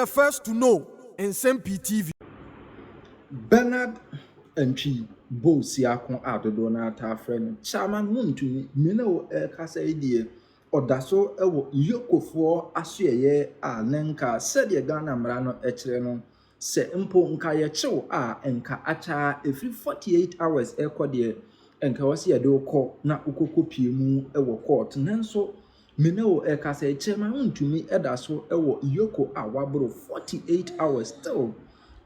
the first to know Nsem-Pii TV. Bernard Nsem-Pii Bosiakon adodo na ta friend chairman Muntu Mino kasa idie odaso ewo EOCO asoye a nenka said Ghana mra no ekire no se mpo nka ye chew a enka acha every 48 hours ekode enka wase yede ukọ na ukokopie mu ewo court nanso Mino kasa chairman Ntumi edaso ewo EOCO a wabro 48 hours still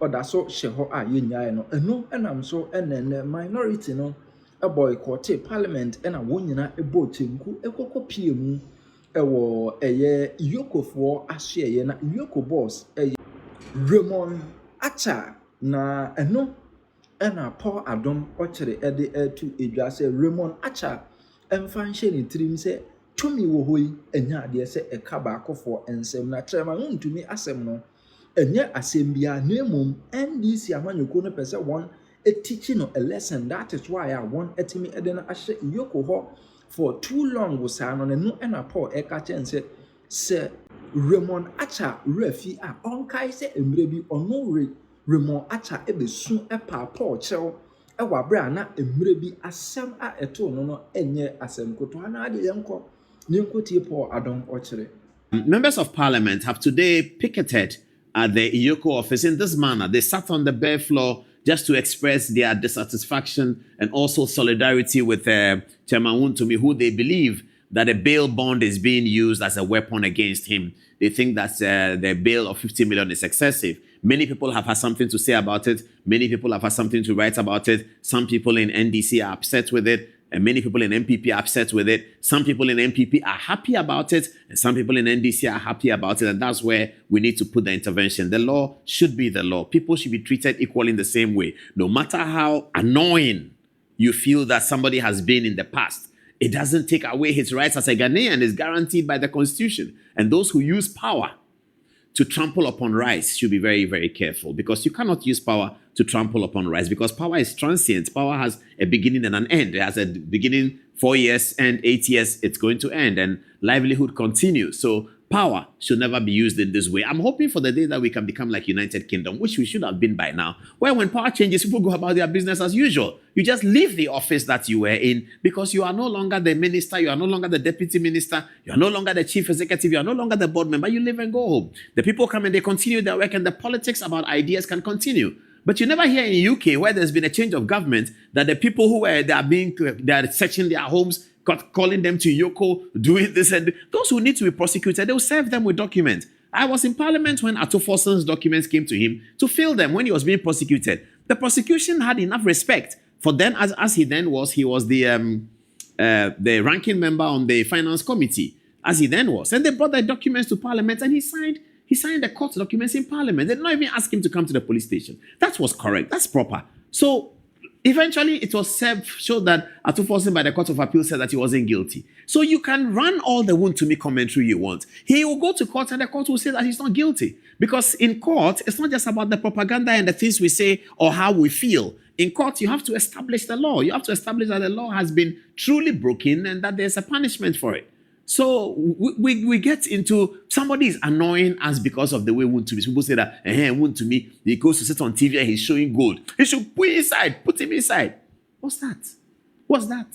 odaso sheho a yenyae no eno enam so enene minority no a boycott parliament ena wonyina ebo tenku ekokopie mu ewo eye EOCO ahye na EOCO boss eye Raymond acha na eno ena Paul Adom okere ede etu edwase Raymond acha emfa nhye ne tirim se tumi wo hoi enya ade se ekaba akofo ensem na trema ntumi asem no enye asembia nemum NDC amanyoko no pese one teaching a lesson. That is why I want etimi edena ahye EOCO for too long was no no ena Paul eka se Raymond acha refi a onkai se emre bi ono Raymond acha ebesu epa Paul chel ewa bra na emre bi asem a eto no enye asem koto ana ade yenko tie Paul Adom okere. Members of Parliament have today picketed at the EOCO office in this manner. They sat on the bare floor just to express their dissatisfaction and also solidarity with Chairman Ntumi, who they believe that a bail bond is being used as a weapon against him. They think that the bail of 50 million is excessive. Many people have had something to say about it. Many people have had something to write about it. Some people in NDC are upset with it. And many people in MPP are upset with it. Some people in MPP are happy about it. And some people in NDC are happy about it. And that's where we need to put the intervention. The law should be the law. People should be treated equally in the same way. No matter how annoying you feel that somebody has been in the past, it doesn't take away his rights as a Ghanaian. It's guaranteed by the Constitution. And those who use power to trample upon rights should be very, very careful, because you cannot use power to trample upon rights, because power is transient. Power has a beginning and an end. It has a beginning 4 years and 8 years, it's going to end, and livelihood continues. So power should never be used in this way. I'm hoping for the day that we can become like United Kingdom, which we should have been by now, where when power changes, people go about their business as usual. You just leave the office that you were in because you are no longer the minister, you are no longer the deputy minister, you are no longer the chief executive, you are no longer the board member. You leave and go home. The people come and they continue their work, and the politics about ideas can continue. But you never hear in the UK, where there's been a change of government, that the people who were they are searching their homes, calling them to EOCO, doing this, and those who need to be prosecuted, they'll serve them with documents. I was in Parliament when Atufosun's documents came to him to fill them when he was being prosecuted. The prosecution had enough respect for then, as he then was. He was the ranking member on the Finance Committee, as he then was. And they brought the documents to Parliament, and he signed the court documents in Parliament. They did not even ask him to come to the police station. That was correct. That's proper. So eventually, it was showed that Atufosun by the Court of Appeal said that he wasn't guilty. So you can run all the Ntumi commentary you want. He will go to court, and the court will say that he's not guilty. Because in court, it's not just about the propaganda and the things we say or how we feel. In court, you have to establish the law. You have to establish that the law has been truly broken and that there's a punishment for it. So we get into somebody is annoying us because of the way Ntumi. People say that Ntumi, he goes to sit on TV and he's showing gold. He should put him inside. What's that? What's that?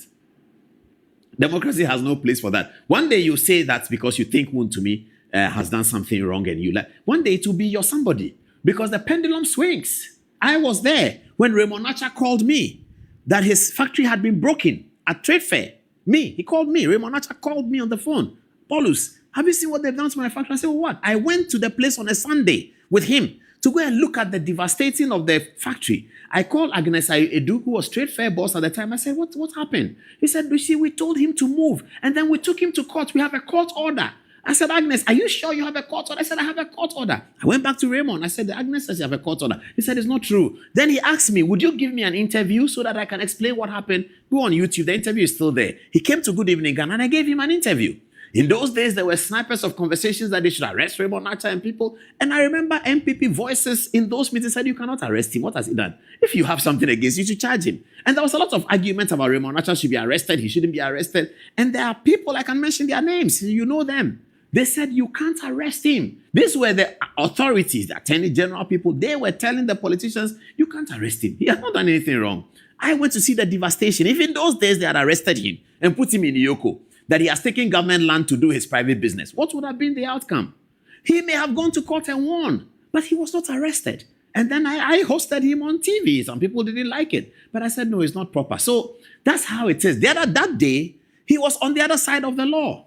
Democracy has no place for that. One day you say that because you think Ntumi has done something wrong, and you like. One day it will be your somebody, because the pendulum swings. I was there when Raymond Acha called me that his factory had been broken at trade fair. He called me. Raymond Acha called me on the phone. Paulus, have you seen what they've done to my factory? I said, well, what? I went to the place on a Sunday with him to go and look at the devastating of the factory. I called Agnes Edu, who was trade fair boss at the time. I said, what happened? He said, you see, we told him to move, and then we took him to court. We have a court order. I said, Agnes, are you sure you have a court order? I said, I have a court order. I went back to Raymond. I said, Agnes says you have a court order. He said, it's not true. Then he asked me, would you give me an interview so that I can explain what happened? Go on YouTube. The interview is still there. He came to Good Evening Ghana, and I gave him an interview. In those days, there were snipers of conversations that they should arrest Raymond Acha and people. And I remember MPP voices in those meetings said, you cannot arrest him. What has he done? If you have something against you, should charge him. And there was a lot of argument about Raymond Acha should be arrested. He shouldn't be arrested. And there are people, I can mention their names. You know them. They said, you can't arrest him. These were the authorities, the attorney general people. They were telling the politicians, you can't arrest him. He has not done anything wrong. I went to see the devastation. Even those days, they had arrested him and put him in EOCO, that he has taken government land to do his private business. What would have been the outcome? He may have gone to court and won, but he was not arrested. And then I hosted him on TV. Some people didn't like it. But I said, no, it's not proper. So that's how it is. That day, he was on the other side of the law.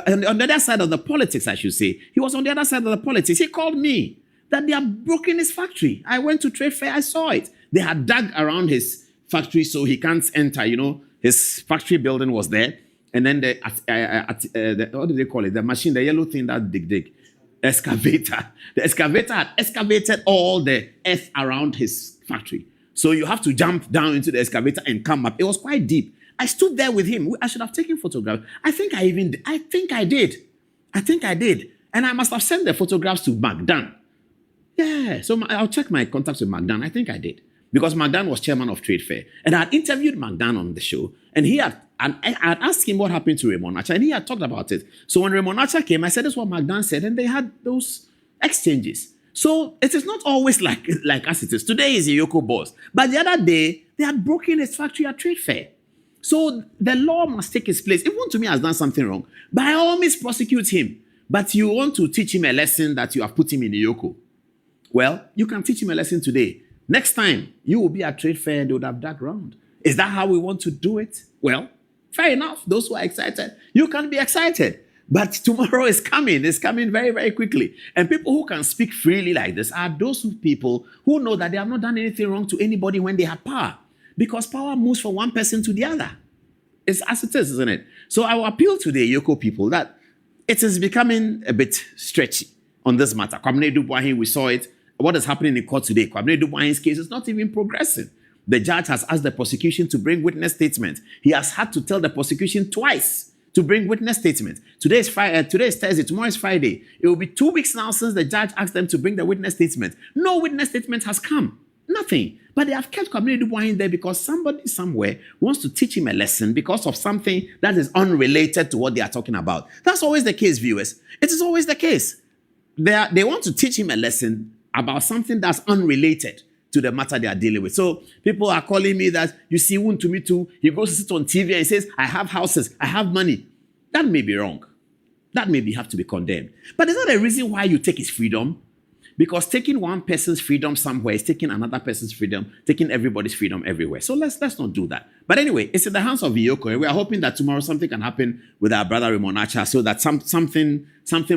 On the other side of the politics, I should say. He was on the other side of the politics. He called me that they have broken his factory. I went to trade fair. I saw it. They had dug around his factory so he can't enter. His factory building was there. And then what do they call it? The machine, the yellow thing that dig. Excavator. The excavator had excavated all the earth around his factory. So you have to jump down into the excavator and come up. It was quite deep. I stood there with him. I should have taken photographs. I think I did. And I must have sent the photographs to McDan. Yeah, so I'll check my contacts with McDan. I think I did. Because McDan was chairman of Trade Fair. And I had interviewed McDan on the show. And I had asked him what happened to Raymond Archer. And he had talked about it. So when Raymond Archer came, I said, this is what McDan said. And they had those exchanges. So it is not always like as it is. Today is a EOCO boss. But the other day, they had broken his factory at Trade Fair. So the law must take its place. If one to me has done something wrong, by all means prosecute him. But you want to teach him a lesson that you have put him in the EOCO. Well, you can teach him a lesson today. Next time, you will be at Trade Fair and they would have dug round. Is that how we want to do it? Well, fair enough. Those who are excited, you can be excited. But tomorrow is coming. It's coming very, very quickly. And people who can speak freely like this are those people who know that they have not done anything wrong to anybody when they have power. Because power moves from one person to the other. It's as it is, isn't it? So I will appeal to the EOCO people that it is becoming a bit stretchy on this matter. Kwabena Dubois, we saw it. What is happening in court today? Kwabena Dubois' case is not even progressing. The judge has asked the prosecution to bring witness statement. He has had to tell the prosecution twice to bring witness statement. Today is Thursday. Tomorrow is Friday. It will be 2 weeks now since the judge asked them to bring the witness statement. No witness statement has come. Nothing. But they have kept Kwabena Dubois there because somebody somewhere wants to teach him a lesson because of something that is unrelated to what they are talking about. That's always the case, viewers. It is always the case. They want to teach him a lesson about something that's unrelated to the matter they are dealing with. So people are calling me that, you see, to me too, he goes to sit on TV and he says, I have houses, I have money. That may be wrong. That may have to be condemned. But is that a reason why you take his freedom? Because taking one person's freedom somewhere is taking another person's freedom, taking everybody's freedom everywhere. So let's not do that. But anyway, it's in the hands of EOCO. We are hoping that tomorrow something can happen with our brother Raymond Archer so that something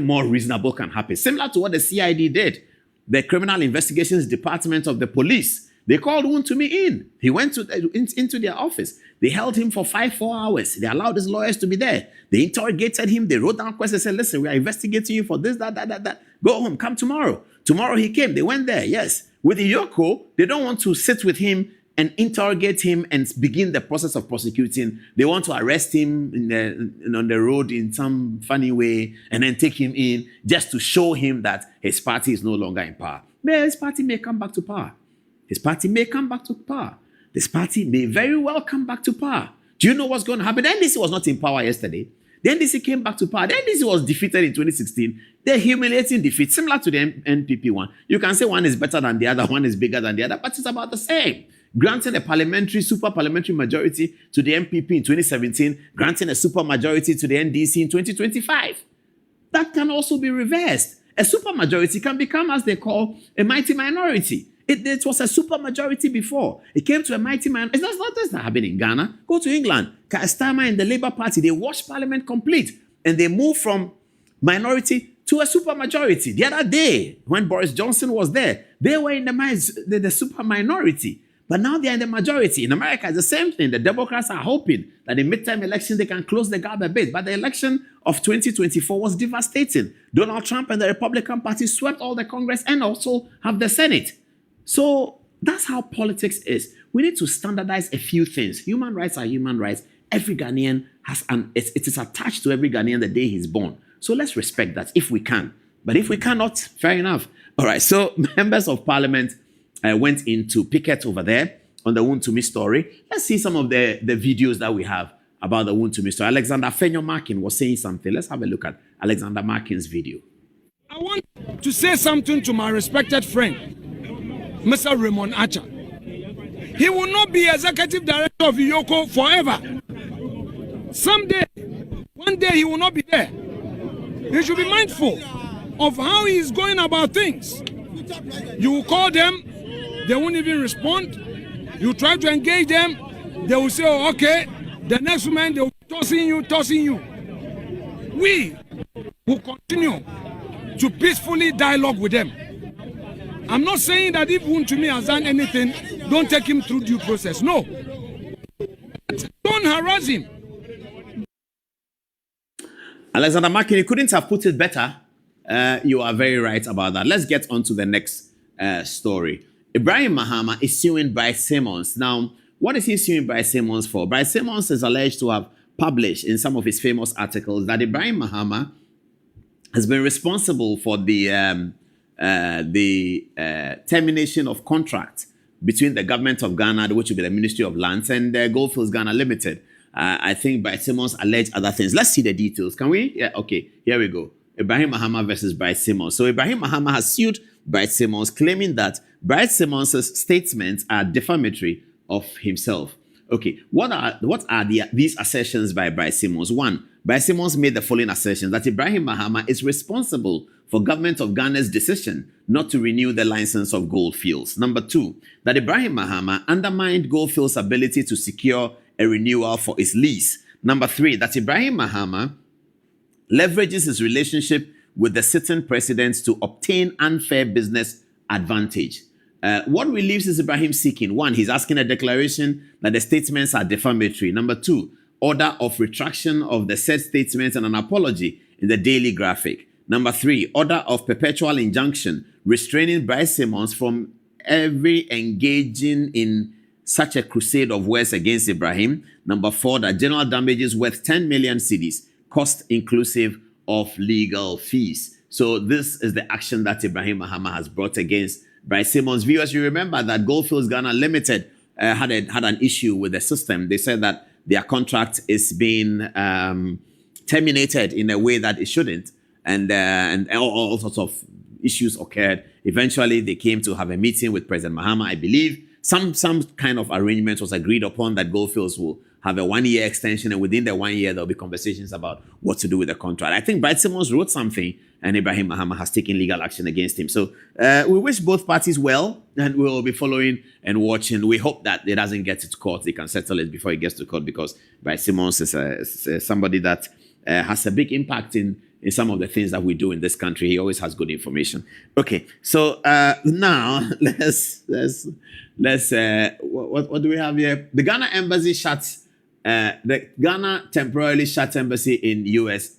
more reasonable can happen. Similar to what the CID did. The Criminal Investigations Department of the police. They called Wontumi in. He went into their office. They held him for 4 hours. They allowed his lawyers to be there. They interrogated him. They wrote down questions and said, listen, we are investigating you for this, that. Go home. Come tomorrow. Tomorrow he came. They went there. Yes. With EOCO, they don't want to sit with him and interrogate him and begin the process of prosecuting. They want to arrest him on the road in some funny way and then take him in just to show him that his party is no longer in power. But his party may come back to power. His party may come back to power. This party may very well come back to power. Do you know what's going to happen? The NDC was not in power yesterday. The NDC came back to power. The NDC was defeated in 2016. The humiliating defeat, similar to the NPP one. You can say one is better than the other, one is bigger than the other, but it's about the same. Granting a super parliamentary majority to the MPP in 2017, granting a super majority to the NDC in 2025. That can also be reversed. A super majority can become, as they call, a mighty minority. It was a super majority before. It came to a mighty minority. It's not just that happened in Ghana. Go to England. Keir Starmer and the Labour Party, they watched Parliament complete and they moved from minority to a super majority. The other day, when Boris Johnson was there, they were in the super minority. But now they are in the majority. In America, it's the same thing. The Democrats are hoping that in midterm election, they can close the gap a bit. But the election of 2024 was devastating. Donald Trump and the Republican Party swept all the Congress and also have the Senate. So that's how politics is. We need to standardize a few things. Human rights are human rights. Every Ghanaian has it is attached to every Ghanaian the day he's born. So let's respect that if we can. But if we cannot, fair enough. All right, so members of parliament went into picket over there on the Wontumi story. Let's see some of the videos that we have about the Wontumi story. Alexander Fenyo Markin was saying something. Let's have a look at Alexander Markin's video. I want to say something to my respected friend, Mr. Raymond Archer. He will not be executive director of EOCO forever. Someday, one day he will not be there. He should be mindful of how he is going about things. You will call them, they won't even respond. You try to engage them, they will say, oh, okay. The next moment they will be tossing you. We will continue to peacefully dialogue with them. I'm not saying that if Wontumi has done anything, don't take him through due process. No. Don't harass him. Alexander Markin, you couldn't have put it better. You are very right about that. Let's get on to the next story. Ibrahim Mahama is suing Bryce Simmons. Now, what is he suing Bryce Simmons for? Bryce Simmons is alleged to have published in some of his famous articles that Ibrahim Mahama has been responsible for the termination of contract between the government of Ghana, which will be the Ministry of Lands, and Goldfields Ghana Limited. I think Bryce Simmons alleged other things. Let's see the details. Can we? Yeah, okay. Here we go. Ibrahim Mahama versus Bryce Simmons. So Ibrahim Mahama has sued Bryce Simmons, claiming that Bryce Simmons' statements are defamatory of himself. Okay, what are these assertions by Bryce Simmons? One, Bryce Simmons made the following assertions: that Ibrahim Mahama is responsible for government of Ghana's decision not to renew the license of Goldfields. Number two, that Ibrahim Mahama undermined Goldfields' ability to secure a renewal for its lease. Number three, that Ibrahim Mahama leverages his relationship with the sitting president to obtain unfair business advantage. What reliefs is Ibrahim seeking? One, he's asking a declaration that the statements are defamatory. Number two, order of retraction of the said statements and an apology in the Daily Graphic. Number three, order of perpetual injunction restraining Bryce Simmons from every engaging in such a crusade of words against Ibrahim. Number four, that general damages worth 10 million cedis, cost inclusive of legal fees. So this is the action that Ibrahim Mahama has brought against Bryce Simmons. Viewers, you remember that Goldfields Ghana Limited had an issue with the system. They said that their contract is being terminated in a way that it shouldn't, and all sorts of issues occurred. Eventually, they came to have a meeting with President Mahama. I believe some kind of arrangement was agreed upon that Goldfields will have a 1-year extension, and within the 1 year, there'll be conversations about what to do with the contract. I think Bryce Simmons wrote something, and Ibrahim Mahama has taken legal action against him. So we wish both parties well, and we'll be following and watching. We hope that it doesn't get to court. They can settle it before it gets to court, because Bryce Simmons is somebody that has a big impact in some of the things that we do in this country. He always has good information. Okay, so now let's what do we have here? The Ghana embassy shuts. The Ghana temporarily shut embassy in US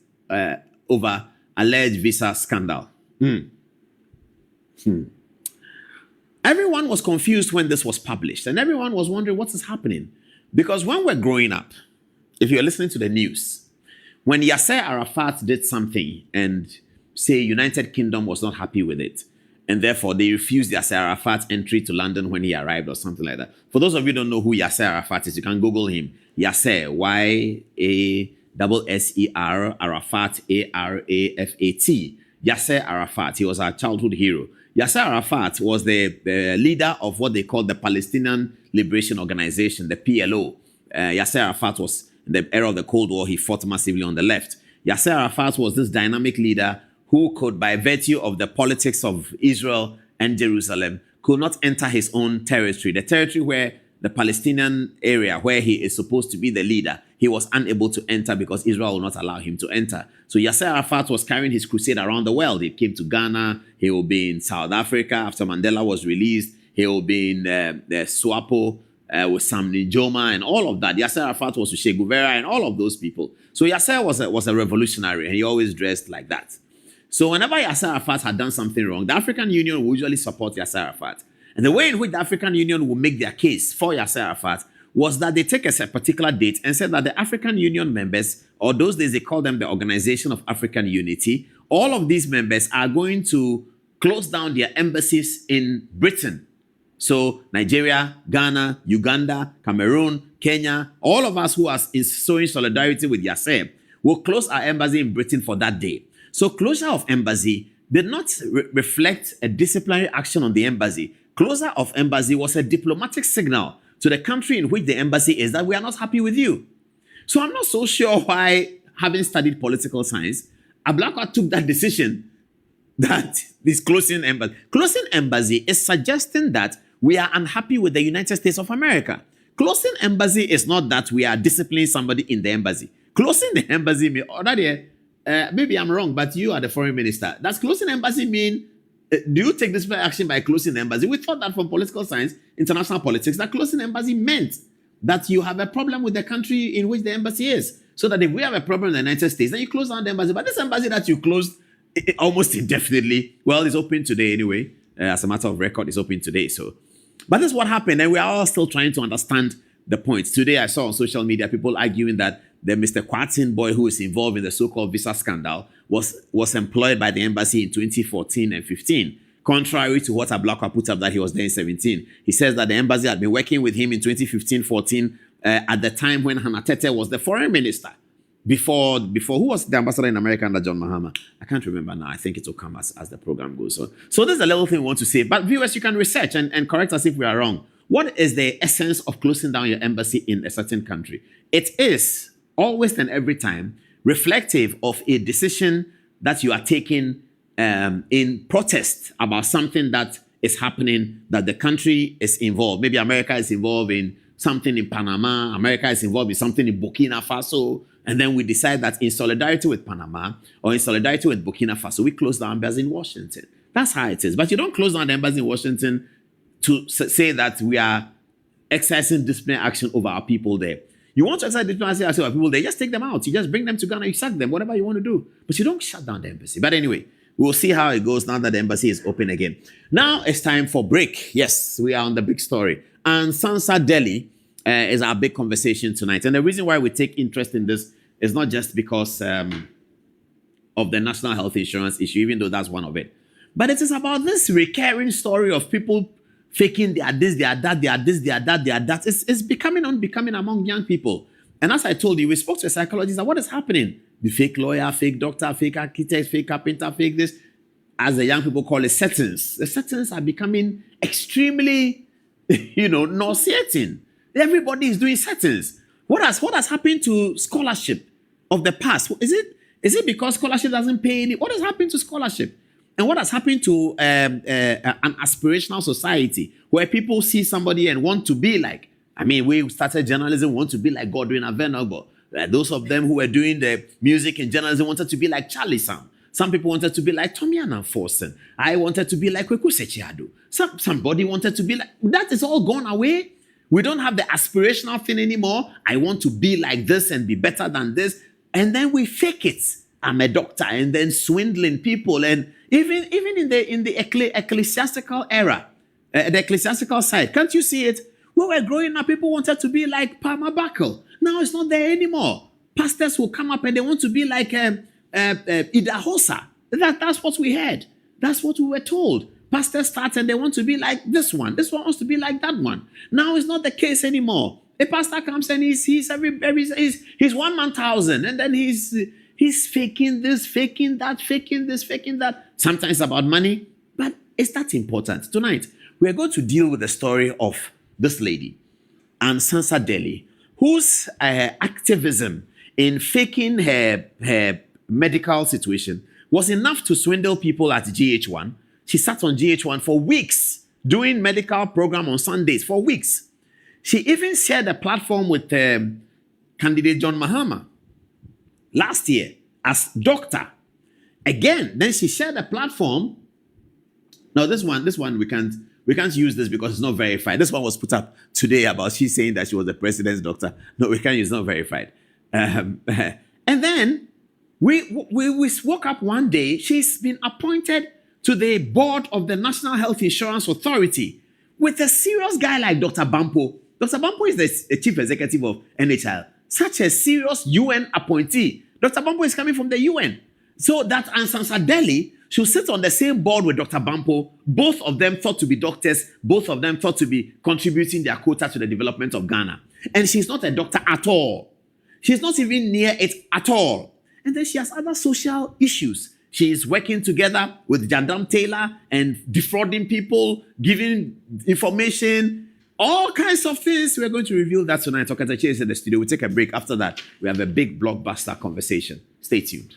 over alleged visa scandal. Everyone was confused when this was published, and everyone was wondering what is happening. Because when we're growing up, if you're listening to the news, when Yasser Arafat did something and say United Kingdom was not happy with it, and therefore they refused Yasser Arafat's entry to London when he arrived or something like that. For those of you who don't know who Yasser Arafat is, you can Google him. Yasser, Y-A-S-S-E-R, Arafat, A-R-A-F-A-T. Yasser Arafat, he was our childhood hero. Yasser Arafat was the leader of what they called the Palestinian Liberation Organization, the PLO. Yasser Arafat was, in the era of the Cold War, he fought massively on the left. Yasser Arafat was this dynamic leader who could, by virtue of the politics of Israel and Jerusalem, could not enter his own territory, the territory where the Palestinian area where he is supposed to be the leader. He was unable to enter because Israel will not allow him to enter. So Yasser Arafat was carrying his crusade around the world. He came to Ghana. He will be in South Africa after Mandela was released. He will be in SWAPO with Sam Nujoma and all of that. Yasser Arafat was with Che Guevara and all of those people. So Yasser was a revolutionary, and he always dressed like that. So whenever Yasser Arafat had done something wrong, the African Union would usually support Yasser Arafat. And the way in which the African Union would make their case for Yasser Arafat was that they take a particular date and said that the African Union members, or those days they call them the Organization of African Unity, all of these members are going to close down their embassies in Britain. So Nigeria, Ghana, Uganda, Cameroon, Kenya, all of us who are showing solidarity with Yasser will close our embassy in Britain for that day. So closure of embassy did not reflect a disciplinary action on the embassy. Closure of embassy was a diplomatic signal to the country in which the embassy is that we are not happy with you. So I'm not so sure why, having studied political science, Ablakwa took that decision that this closing embassy. Closing embassy is suggesting that we are unhappy with the United States of America. Closing embassy is not that we are disciplining somebody in the embassy. Closing the embassy means, maybe I'm wrong, but you are the foreign minister. Does closing embassy mean, do you take disciplinary action by closing the embassy? We thought that from political science, international politics, that closing embassy meant that you have a problem with the country in which the embassy is. So that if we have a problem in the United States, then you close down the embassy. But this embassy that you closed almost indefinitely, well, it's open today anyway. As a matter of record, it's open today. But this is what happened, and we are all still trying to understand the points. Today, I saw on social media people arguing that the Mr. Kwatin boy who is involved in the so-called visa scandal was employed by the embassy in 2014 and 15. Contrary to what Ablakwa put up that he was there in 17. He says that the embassy had been working with him in 2015-14 at the time when Hannah Tete was the foreign minister. Before who was the ambassador in America under John Mahama? I can't remember now. I think it will come as the program goes on. So there's a little thing we want to say. But viewers, you can research and correct us if we are wrong. What is the essence of closing down your embassy in a certain country? It is always and every time reflective of a decision that you are taking in protest about something that is happening, that the country is involved. Maybe America is involved in something in Panama. America is involved in something in Burkina Faso. And then we decide that in solidarity with Panama or in solidarity with Burkina Faso, we close down embassy in Washington. That's how it is. But you don't close down the embassy in Washington to say that we are exercising disciplinary action over our people there. You want to exercise disciplinary action over people there, just take them out. You just bring them to Ghana, you sack them, whatever you want to do. But you don't shut down the embassy. But anyway, we'll see how it goes now that the embassy is open again. Now it's time for break. Yes, we are on the big story. And Sansa Delhi is our big conversation tonight. And the reason why we take interest in this is not just because of the national health insurance issue, even though that's one of it. But it is about this recurring story of people faking they are this, they are that, they are this, they are that, they are that. It's becoming among young people. And as I told you, we spoke to a psychologist that what is happening? The fake lawyer, fake doctor, fake architect, fake carpenter, fake this, as the young people call it, settings. The settings are becoming extremely, nauseating. Everybody is doing settings. What has happened to scholarship of the past? Is it because scholarship doesn't pay any? What has happened to scholarship? And what has happened to an aspirational society where people see somebody and want to be like? I mean, we started journalism, want to be like Godwin Avenago. Those of them who were doing the music and journalism wanted to be like Charlie Sam. Some people wanted to be like Tommy Forsen. I wanted to be like Kweku Sechiado. Somebody wanted to be like... That is all gone away. We don't have the aspirational thing anymore. I want to be like this and be better than this. And then we fake it. I'm a doctor, and then swindling people. And even in the ecclesiastical era, the ecclesiastical side, can't you see it? When we were growing up, people wanted to be like Palmer Buckle. Now it's not there anymore. Pastors will come up and they want to be like Ida Hosa. That's what we heard. That's what we were told. Pastors start and they want to be like this one. This one wants to be like that one. Now it's not the case anymore. A pastor comes and he's 1,000, and then he's faking this, faking that, faking this, faking that. Sometimes about money, but it's that important. Tonight, we're going to deal with the story of this lady, and Sansa Delhi, whose activism in faking her medical situation was enough to swindle people at GH1. She sat on GH1 for weeks, doing medical program on Sundays for weeks. She even shared a platform with candidate John Mahama last year as doctor. Again, then she shared a platform. Now this one we can't use this because it's not verified. This one was put up today about she saying that she was the president's doctor. No, we can't use, it's not verified. And then we woke up one day. She's been appointed to the board of the National Health Insurance Authority with a serious guy like Dr. Bampo. Dr. Bampo is the chief executive of NHL. Such a serious UN appointee. Dr. Bampo is coming from the UN. So that Sansa Delhi should sit on the same board with Dr. Bampo. Both of them thought to be doctors. Both of them thought to be contributing their quota to the development of Ghana. And she's not a doctor at all. She's not even near it at all. And then she has other social issues. She's working together with Jandam Taylor and defrauding people, giving information, all kinds of things. We're going to reveal that tonight. Okatachi is in the studio. We'll take a break. After that, we have a big blockbuster conversation. Stay tuned.